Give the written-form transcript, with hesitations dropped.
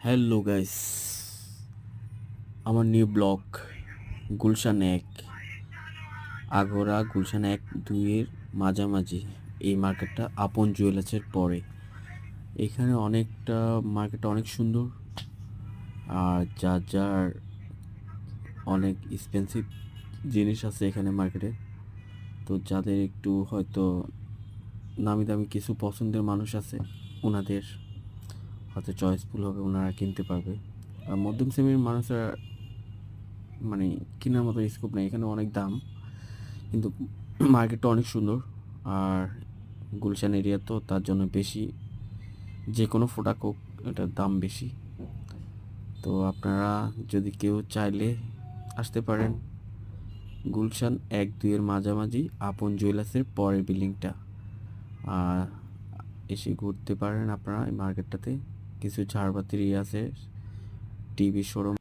Hello guys, আমার new blog Gulshan 1 Agora Gulshan 1-2 এর মাঝামাঝি এই মার্কেটটা আপন জুয়েলার্সের পরে। এখানে মার্কেটটা অনেক সুন্দর, আর যার অনেক এক্সপেন্সিভ জিনিস আছে এখানে মার্কেটে। তো যাদের একটু হয়তো নামি দামি কিছু পছন্দের মানুষ আছে, ওনাদের হয়তো চয়েসফুল হবে, ওনারা কিনতে পারবে। আর মধ্যম শ্রেণীর মানুষরা মানে কেনার মতো স্কোপ নেই, এখানে অনেক দাম, কিন্তু মার্কেটটা অনেক সুন্দর। আর গুলশান এরিয়া তো তার জন্য বেশি, যে কোনো প্রোডাক্ট হোক এটার দাম বেশি। তো আপনারা যদি কেউ চাইলে আসতে পারেন গুলশান 1-2-এর মাঝামাঝি আপন জুয়েলার্সের পরের বিল্ডিংটা, আর এসে ঘুরতে পারেন আপনারা এই মার্কেটটাতে। কিছু ঝাড়বাতির আছে, টিভি শোরুম